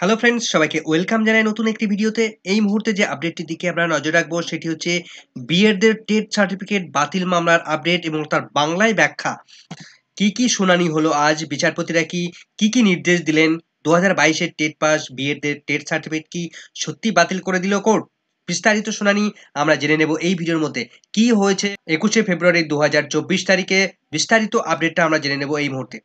Hello friends, সবাইকে welcome জানাই নতুন একটি ভিডিওতে। এই মুহূর্তে যে আপডেটটির দিকে আমরা নজর রাখবো সেটি হচ্ছে বিএডদের টেট সার্টিফিকেট বাতিল মামলার আপডেট এবং তার বাংলায় ব্যাখ্যা। কি শুনানি হলো আজ, বিচারপতিরা কি নির্দেশ দিলেন, 2022-এর টেট পাস বিএডদের টেট সার্টিফিকেট কি সত্যি বাতিল করে দিল কোর্ট? বিস্তারিত শুনানি আমরা জেনে নেব এই ভিডিওর মধ্যে। কি হয়েছে 21শে ফেব্রুয়ারি 2024 তারিখে, বিস্তারিত আপডেটটা আমরা জেনে নেব এই মুহূর্তে।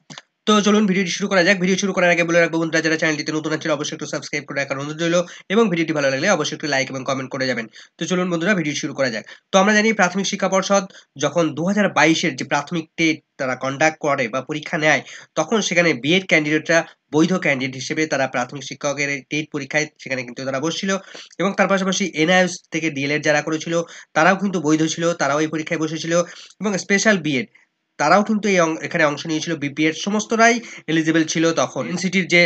তো চলুন ভিডিওটি শুরু করা যাক। ভিডিও শুরু করার আগে বলে রাখবো বন্ধুরা, যারা চ্যানেলটিতে নতুন আছেন অবশ্যই একটু সাবস্ক্রাইব করে রাখার অনুরোধ রইল এবং ভিডিওটি ভালো লাগলে অবশ্যই একটু লাইক এবং কমেন্ট করে যাবেন। তো চলুন বন্ধুরা ভিডিও শুরু করা যাক। তো আমরা জানি প্রাথমিক শিক্ষা পর্ষদ যখন 2022-এর যে প্রাথমিক টেট তারা কন্ডাক্ট করে বা পরীক্ষা নেয়, তখন সেখানে বিএড ক্যান্ডিডেটরা বৈধ ক্যান্ডিডেট হিসেবে তারা প্রাথমিক শিক্ষকের এই টেট পরীক্ষায় সেখানে কিন্তু তারা বসছিল এবং তার পাশাপাশি এনআইএস থেকে ডিএলএড যারা করেছিল তারাও কিন্তু বৈধ ছিল, তারাও এই পরীক্ষায় বসেছিল এবং স্পেশাল বিএড তারাও কিন্তু এখানে অংশ নিয়েছিল। বিপিএড সমস্তরাই এলিজিবল ছিল। তখন এনসিটির যে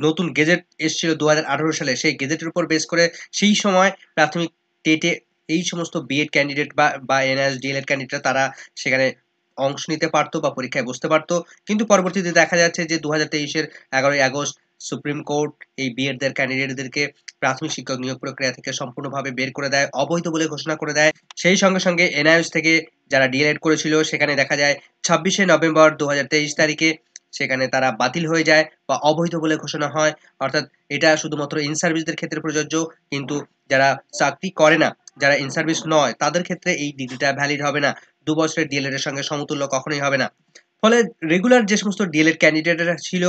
নতুন গেজেট এসেছিল 2018 সালে, সেই গেজেটের উপর বেস করে সেই সময় প্রাথমিক টেটে এই সমস্ত বিএড ক্যান্ডিডেট বা এনআইএস ডিএলএড ক্যান্ডিডেটরা তারা সেখানে অংশ নিতে পারতো বা পরীক্ষায় বসতে পারতো। কিন্তু পরবর্তীতে দেখা যাচ্ছে যে 2023-এর 11ই আগস্ট সুপ্রিম কোর্ট এই বিএডদের ক্যান্ডিডেটদেরকে প্রাথমিক শিক্ষক নিয়োগ প্রক্রিয়া থেকে সম্পূর্ণভাবে বের করে দেয়, অবৈধ বলে ঘোষণা করে দেয়। সেই সঙ্গে সঙ্গে এনআইএস থেকে যারা ডিএলএড করেছিল সেখানে দেখা যায় 26শে নভেম্বর 2023 তারিখে সেখানে তারা বাতিল হয়ে যায় বা অবৈধ বলে ঘোষণা হয়। অর্থাৎ এটা শুধুমাত্র ইন সার্ভিসদের ক্ষেত্রে প্রযোজ্য, কিন্তু যারা চাকরি করে না, যারা ইন সার্ভিস নয়, তাদের ক্ষেত্রে এই ডিগ্রিটা ভ্যালিড হবে না। 2 বছরের ডিএলএড এর সঙ্গে সমতুল্য কখনোই হবে না। ফলে রেগুলার যে সমস্ত ডিএলএড ক্যান্ডিডেটরা ছিল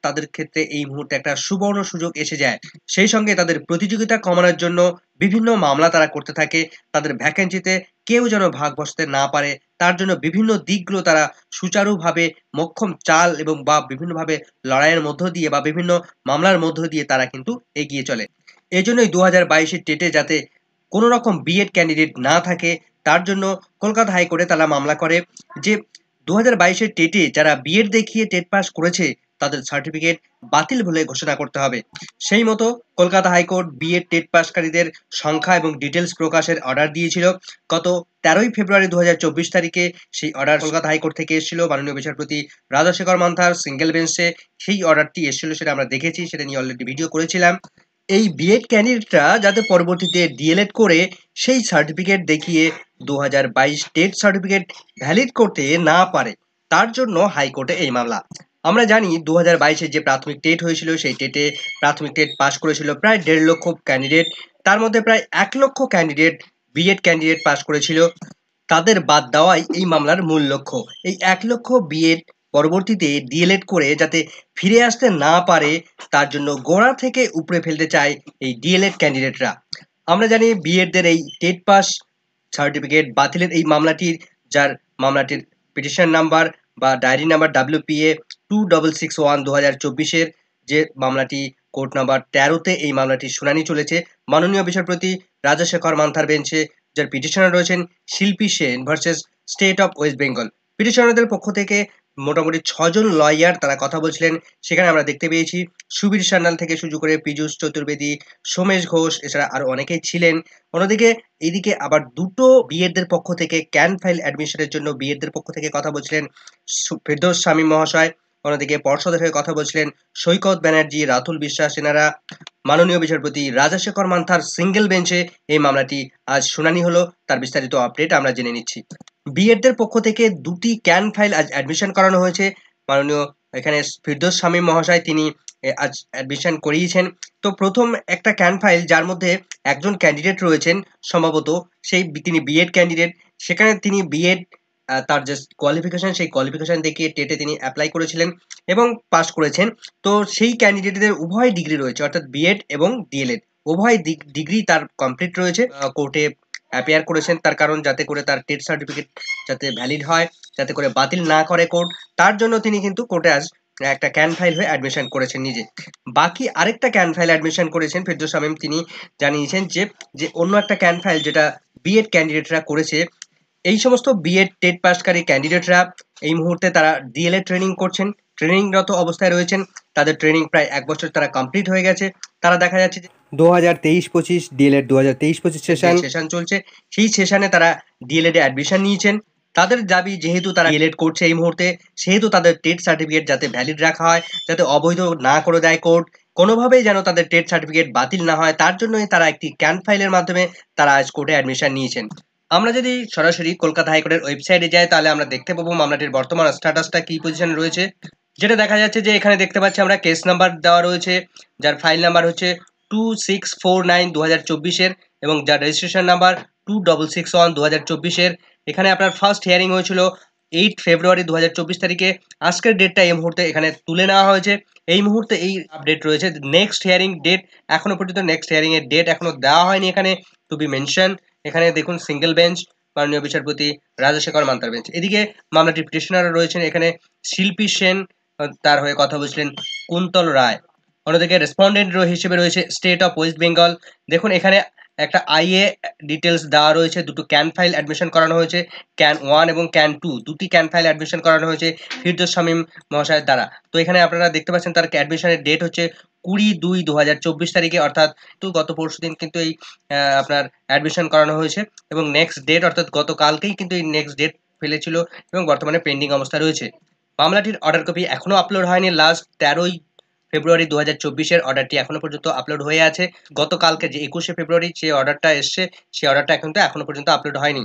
তাদের ক্ষেত্রে এই মুহূর্তে একটা সুবর্ণ সুযোগ এসে যায়। সেই সঙ্গে তাদের প্রতিযোগিতা কমানোর জন্য বিভিন্ন মামলা তারা করতে থাকে। তাদের ভ্যাকেন্সিতে কেউ যেন ভাগ বসাতে না পারে, তার জন্য বিভিন্ন দিকগুলো তারা সুচারুভাবে মোক্ষম চাল এবং বা বিভিন্নভাবে লড়াইয়ের মধ্য দিয়ে বা বিভিন্ন মামলার মধ্য দিয়ে তারা কিন্তু এগিয়ে চলে। এজন্যই 2022-এর টেটে যাতে কোনো রকম বিএড ক্যান্ডিডেট না থাকে, তার জন্য কলকাতা হাইকোর্টে তারা মামলা করে যে 2022-এর টেটে যারা বিএড দেখিয়ে টেট পাস করেছে তাদের সার্টিফিকেট বাতিল বলে ঘোষণা করতে হবে। সেই মতো কলকাতা হাইকোর্ট বিএড টেট পাসকারীদের সংখ্যা এবং ডিটেলস প্রকাশের অর্ডার দিয়েছিল গত 13ই ফেব্রুয়ারি 2024 তারিখে। সেই অর্ডার কলকাতা হাইকোর্ট থেকে এসেছিল মাননীয় বিচারপতি রাজাশেখর মান্থার সিঙ্গেল বেঞ্চে। সেই অর্ডারটি এসেছিল, সেটা আমরা দেখেছি, সেটা নিয়ে অলরেডি ভিডিও করেছিলাম। এই বিএড ক্যান্ডিডেটরা যাতে পরবর্তীতে ডিএলএড করে সেই সার্টিফিকেট দেখিয়ে 2022 টেট সার্টিফিকেট ভ্যালিড করতে না পারে, তার জন্য হাইকোর্টে এই মামলা। আমরা জানি 2022-এ যে প্রাথমিক টেট হয়েছিল, সেই টেটে প্রাথমিক টেট পাস করেছিল প্রায় 1.5 লক্ষ ক্যান্ডিডেট। তার মধ্যে প্রায় 1 লক্ষ ক্যান্ডিডেট বিএড ক্যান্ডিডেট পাস করেছিল। তাদের বাদ দেওয়াই এই মামলার মূল লক্ষ্য। এই 1 লক্ষ বিএড পরবর্তীতে ডিএলএড করে যাতে ফিরে আসতে না পারে, তার জন্য গোড়া থেকে উপড়ে ফেলতে চায় এই ডিএলএড ক্যান্ডিডেটরা। আমরা জানি বিএডদের এই টেট পাস সার্টিফিকেট বাতিলের এই মামলাটির, যার মামলাটির পিটিশন নাম্বার বা ডায়েরি নাম্বার WPA 2661 2024-এর, যে মামলাটি কোর্ট নাম্বার 13-তে এই মামলাটির শুনানি চলেছে মাননীয় বিচারপতি রাজাশেখর মান্থার বেঞ্চে, যার পিটিশনার রয়েছেন Shilpi Sen versus state of West Bengal. পিটিশনারদের পক্ষ থেকে মোটামুটি 6 জন লয়ার তারা কথা বলছিলেন। সেখানে আমরা দেখতে পেয়েছি সুবীর সান্যাল থেকে শুরু করে পীযূষ চতুর্বেদী, সোমেশ ঘোষ, এছাড়া আরো অনেকেই ছিলেন। অন্যদিকে এইদিকে আবার দুটো বিএডদের পক্ষ থেকে ক্যান ফাইল অ্যাডমিশনের জন্য বিএডদের পক্ষ থেকে কথা বলছিলেন ফেরদৌস শামীম মহাশয়। অন্যদিকে পর্ষদের হয়ে কথা বলছিলেন সৈকত ব্যানার্জি, রাতুল বিশ্বাস, এনারা। মাননীয় বিচারপতি রাজাশেখর মান্থার সিঙ্গেল বেঞ্চে এই মামলাটি আজ শুনানি হলো, তার বিস্তারিত আপডেট আমরা জেনে নিচ্ছি। বিএডদের পক্ষ থেকে দুটি ক্যান ফাইল আজ অ্যাডমিশন করানো হয়েছে। মাননীয় এখানে ফেরদৌস শামীম মহাশয় তিনি আজ অ্যাডমিশন করিয়েছেন। তো প্রথম একটা ক্যান ফাইল, যার মধ্যে একজন ক্যান্ডিডেট রয়েছেন সম্ভবত তিনি বিএড ক্যান্ডিডেট। সেখানে তিনি বিএড তার যে কোয়ালিফিকেশন, সেই কোয়ালিফিকেশন দেখিয়ে টেটে তিনি অ্যাপ্লাই করেছিলেন এবং পাস করেছেন। তো সেই ক্যান্ডিডেটদের উভয় ডিগ্রি রয়েছে, অর্থাৎ বিএড এবং ডিএলএড উভয় ডিগ্রি তার কমপ্লিট রয়েছে। কোর্টে অ্যাপিয়ার করেছেন, তার কারণ যাতে করে তার টেট সার্টিফিকেট যাতে ভ্যালিড হয়, যাতে করে বাতিল না করে কোর্ট, তার জন্য তিনি কিন্তু কোর্টে আজ একটা ক্যান ফাইল হয়ে অ্যাডমিশন করেছেন নিজে। বাকি আরেকটা ক্যান ফাইল অ্যাডমিশন করেছেন ফেরদৌস শামীম, তিনি জানিয়েছেন যে অন্য একটা ক্যান ফাইল যেটা বিএড ক্যান্ডিডেটরা করেছে। এই সমস্ত বিএড টেট পাসকারী ক্যান্ডিডেটরা এই মুহূর্তে তারা ডিএলএড ট্রেনিং করছেন, ট্রেনিংরত অবস্থায় রয়েছেন। তাদের ট্রেনিং প্রায় 1 বছর তারা কমপ্লিট হয়ে গেছে। তারা দেখা যাচ্ছে যে 2023-25 ডিএলএড 2023-25 সেশন চলছে। সেই সেশনে তারা ডিএলএড এ অ্যাডমিশন নিয়েছেন। তাদের দাবি, যেহেতু তারা ডিএলএড করছে এই মুহূর্তে, সেহেতু তাদের টেট সার্টিফিকেট যাতে ভ্যালিড রাখা হয়, যাতে অবৈধ না করে দেয় কোর্ট, কোনোভাবেই যেন তাদের টেট সার্টিফিকেট বাতিল না হয়, তার জন্যই তারা একটি ক্যান ফাইলের মাধ্যমে তারা আজ কোর্টে অ্যাডমিশন নিয়েছেন। আমরা যদি সরাসরি কলকাতা হাইকোর্টের ওয়েবসাইটে যাই, তাহলে আমরা দেখতে পাবো মামলাটির বর্তমান স্ট্যাটাসটা কি পজিশনে রয়েছে। যেটা দেখা যাচ্ছে যে এখানে দেখতে পাচ্ছি আমরা কেস নাম্বার দেওয়া রয়েছে, যার ফাইল নাম্বার হচ্ছে 2649/2024 এবং যার রেজিস্ট্রেশন নাম্বার 2661/2024। এখানে আপনার ফার্স্ট হিয়ারিং হয়েছিল 8 ফেব্রুয়ারি 2024 তারিখে। আজকের ডেটটা এই মুহূর্তে এখানে তুলে নেওয়া হয়েছে। এই মুহূর্তে এই আপডেট রয়েছে, নেক্সট হিয়ারিং ডেট এখনো পর্যন্ত নেক্সট হিয়ারিং এর ডেট এখনো দেওয়া হয়নি এখানে টু বি মেনশন। এখানে দেখুন সিঙ্গেল বেঞ্চ, মাননীয় বিচারপতি রাজাশেখর মান্তার বেঞ্চ। এদিকে মামলাটির পিটিশনার রয়েছেন এখানে শিল্পী সেন, তার হয়ে কথা বলছিলেন কুন্তল রায়। অন্যদিকে রেসপন্ডেন্ট হিসেবে রয়েছে স্টেট অফ ওয়েস্ট বেঙ্গল। দেখুন এখানে একটা আইএ ডিটেলস দেওয়া রয়েছে, দুটো ক্যান ফাইল অ্যাডমিশন করানো হয়েছে, ক্যান 1 এবং ক্যান 2 দুটি ক্যান ফাইল অ্যাডমিশন করানো হয়েছে ফিরদৌস শামীম মহাশয়ের দ্বারা। তো এখানে আপনারা দেখতে পাচ্ছেন তার অ্যাডমিশনের ডেট হচ্ছে 20/2/2024 তারিখে, অর্থাৎ গত পরশুদিন কিন্তু এই আপনার অ্যাডমিশন করানো হয়েছে এবং নেক্সট ডেট অর্থাৎ গতকালকেই কিন্তু এই নেক্সট ডেট ফেলেছিল এবং বর্তমানে পেন্ডিং অবস্থা রয়েছে। মামলাটির অর্ডার কপি এখনো আপলোড হয়নি। লাস্ট 13 ফেব্রুয়ারি 2024 অর্ডারটি এখনো পর্যন্ত আপলোড হয়ে আছে। গতকালকে যে 21 ফেব্রুয়ারি যে অর্ডারটা এসছে, সেই অর্ডারটা এখনো পর্যন্ত আপলোড হয়নি।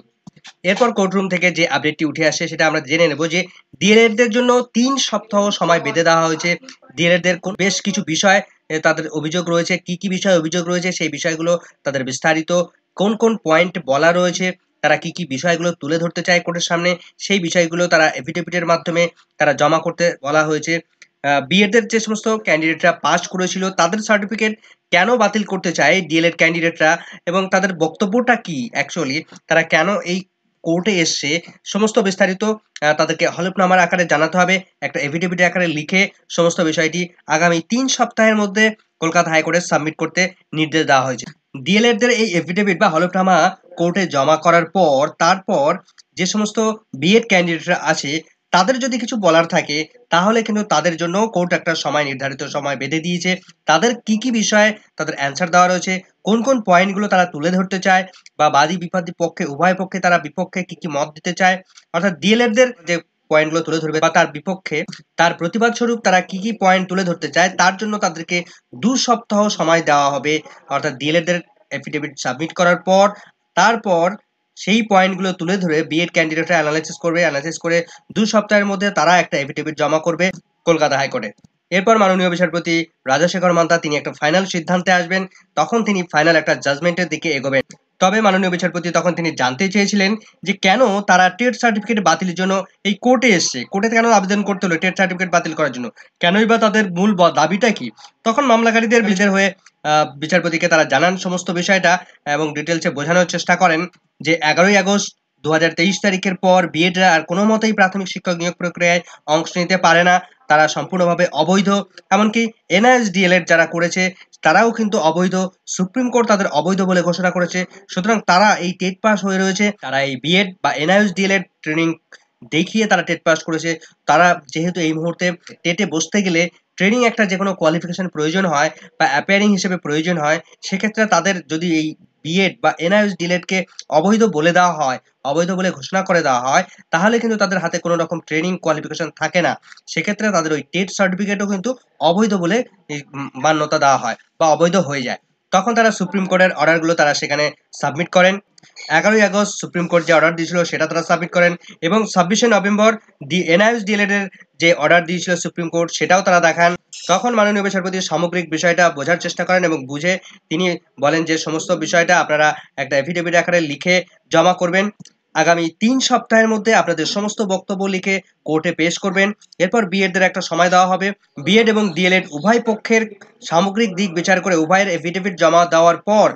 এরপর কোর্টরুম থেকে যে আপডেটটি উঠে আসে সেটা আমরা জেনে নেব যে ডিএলএডদের জন্য 3 সপ্তাহ সময় বেঁধে দেওয়া হয়েছে। ডিএলএডদের বেশ কিছু বিষয় তাদের অভিযোগ রয়েছে। কি কি বিষয় অভিযোগ রয়েছে সেই বিষয়গুলো তাদের বিস্তারিত, কোন কোন পয়েন্ট বলা রয়েছে, তারা কি কি বিষয়গুলো তুলে ধরতে চায় কোর্টের সামনে, সেই বিষয়গুলো তারা এফিডেভিটের মাধ্যমে তারা জমা করতে বলা হয়েছে। বিএডের যে সমস্ত ক্যান্ডিডেটরা পাস করেছিল তাদের সার্টিফিকেট কেন বাতিল করতে চায় ডিএলএড ক্যান্ডিডেটরা এবং তাদের বক্তব্যটা কি অ্যাকচুয়ালি, তারা কেন এই কোর্টে এসছে, সমস্ত বিস্তারিত তাদেরকে হলফনামার আকারে জানাতে হবে, একটা এফিডেভিট আকারে লিখে সমস্ত বিষয়টি আগামী 3 সপ্তাহের মধ্যে কলকাতা হাইকোর্টে সাবমিট করতে নির্দেশ দেওয়া হয়েছে। ডিএলএডদের এই এফিডেভিট বা হলফনামা কোর্টে জমা করার পর তারপর যে সমস্ত বিএড ক্যান্ডিডেটরা আছে তাদের যদি কিছু বলার থাকে, তাহলে কিন্তু তাদের জন্য কোর্ট একটা সময় নির্ধারিত সময় বেঁধে দিয়েছে। তাদের কি কি বিষয়ে তাদের অ্যান্সার দেওয়া রয়েছে, কোন কোন পয়েন্টগুলো তারা তুলে ধরতে চায় বা বাদী বিবাদী পক্ষে উভয় পক্ষে তারা বিপক্ষে কি কি মত দিতে চায়, অর্থাৎ ডিএলএডদের যে পয়েন্টগুলো তুলে ধরবে বা তার বিপক্ষে তার প্রতিবাদ স্বরূপ তারা কি কি পয়েন্ট তুলে ধরতে চায়, তার জন্য তাদেরকে 2 সপ্তাহ সময় দেওয়া হবে। অর্থাৎ ডিএলএডদের এফিডেভিট সাবমিট করার পর তারপর সেই পয়েন্টগুলো তুলে ধরে বিএড ক্যান্ডিডেটরা অ্যানালাইসিস করবে, অ্যানালাইসিস করে 2 সপ্তাহের মধ্যে তারা একটা এফিডেভিট জমা করবে কলকাতা হাইকোর্টে। এরপর মাননীয় বিচারপতি রাজাশেখর মান্তা তিনি একটা ফাইনাল সিদ্ধান্তে আসবেন, তখন তিনি ফাইনাল একটা জাজমেন্টের দিকে এগোবেন। তবে মাননীয় বিচারপতি তখন তিনি জানতে চেয়েছিলেন যে কেন তারা টেট সার্টিফিকেট বাতিলের জন্য এই কোর্টে এসছে, কোর্টে কেন আবেদন করতে হলো টেট সার্টিফিকেট বাতিল করার জন্য, কেনই বা তাদের মূল দাবিটা কি। তখন মামলাকারীদের বিরুদ্ধে হয়ে বিচারপতিকে তারা জানান সমস্ত বিষয়টা এবং ডিটেলসে বোঝানোর চেষ্টা করেন যে 11ই আগস্ট 2023 তারিখের পর বিএডরা আর কোনো মতেই প্রাথমিক শিক্ষক নিয়োগ প্রক্রিয়ায় অংশ নিতে পারে না, তারা সম্পূর্ণভাবে অবৈধ। এমনকি এনআইএসডিএলএড যারা করেছে তারাও কিন্তু অবৈধ, সুপ্রিম কোর্ট তাদের অবৈধ বলে ঘোষণা করেছে। সুতরাং তারা এই টেট পাস হয়ে রয়েছে, তারা এই বিএড বা এনআইএসডিএলএড ট্রেনিং দেখিয়ে তারা টেট পাস করেছে। তারা যেহেতু এই মুহূর্তে টেটে বসতে গেলে ট্রেনিং একটা যে কোনো কোয়ালিফিকেশন প্রয়োজন হয় বা অ্যাপিয়ারিং হিসেবে প্রয়োজন হয়, সেক্ষেত্রে তাদের যদি এই বিএড বা এনআইএসডিএলএডকে অবৈধ বলে দেওয়া হয়, অবৈধ বলে ঘোষণা করে দেওয়া হয়, তাহলে কিন্তু তাদের হাতে কোনো রকম ট্রেনিং কোয়ালিফিকেশন থাকে না। সেক্ষেত্রে তাদের ওই টেট সার্টিফিকেটও কিন্তু অবৈধ বলে মান্যতা দেওয়া হয় বা অবৈধ হয়ে যায়। তখন তারা সুপ্রিম কোর্টের অর্ডারগুলো তারা সেখানে সাবমিট করেন। 11ই আগস্ট সুপ্রিম কোর্ট যে অর্ডার দিয়েছিল সেটা তারা সাবমিট করেন এবং 26শে নভেম্বর এনআইএসডিএলএড এর যে অর্ডার দিয়েছিল সুপ্রিম কোর্ট সেটাও তারা দেখান। তখন মাননীয় বিচারপতি সামগ্রিক বিষয়টা বোঝার চেষ্টা করেন এবং বুঝে তিনি বলেন যে সমস্ত বিষয়টা আপনারা একটা এফিডেভিট আকারে লিখে জমা করবেন। আগামী 3 সপ্তাহের মধ্যে আপনাদের সমস্ত বক্তব্য লিখে কোর্টে পেশ করবেন। এরপর বিএডদের একটা সময় দেওয়া হবে। বিএড এবং ডিএলএড উভয় পক্ষের সামগ্রিক দিক বিচার করে উভয়ের এফিডেভিট জমা দেওয়ার পর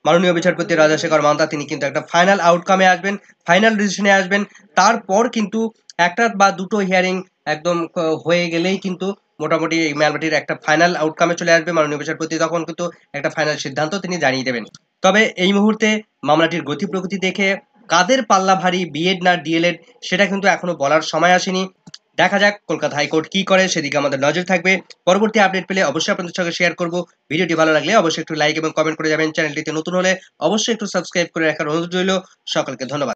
মাননীয় বিচারপতি রাজাশেখর মান্তা তিনি কিন্তু একটা ফাইনাল আউটকামে আসবেন, ফাইনাল ডিসিশনে আসবেন। তারপর কিন্তু একটা বা দুটো হিয়ারিং একদম হয়ে গেলেই কিন্তু মোটামুটি এই মামলাটির একটা ফাইনাল আউটকামে চলে আসবে। মাননীয় বিচারপতি তখন কিন্তু একটা ফাইনাল সিদ্ধান্ত তিনি জানিয়ে দেবেন। তবে এই মুহূর্তে মামলাটির গতি প্রকৃতি দেখে কাদের পাল্লা ভারী, বিএড না ডিএলএড, সেটা কিন্তু এখনো বলার সময় আসেনি। দেখা যাক কলকাতা হাইকোর্ট কি করে, সেদিকে আমাদের নজর থাকবে। পরবর্তী আপডেট পেলে অবশ্যই আপনাদের সঙ্গে শেয়ার করব। ভিডিওটি ভালো লাগলে অবশ্যই একটু লাইক এবং কমেন্ট করে যাবেন। চ্যানেলটিতে নতুন হলে অবশ্যই একটু সাবস্ক্রাইব করে রাখার অনুরোধ রইল। সকলকে ধন্যবাদ।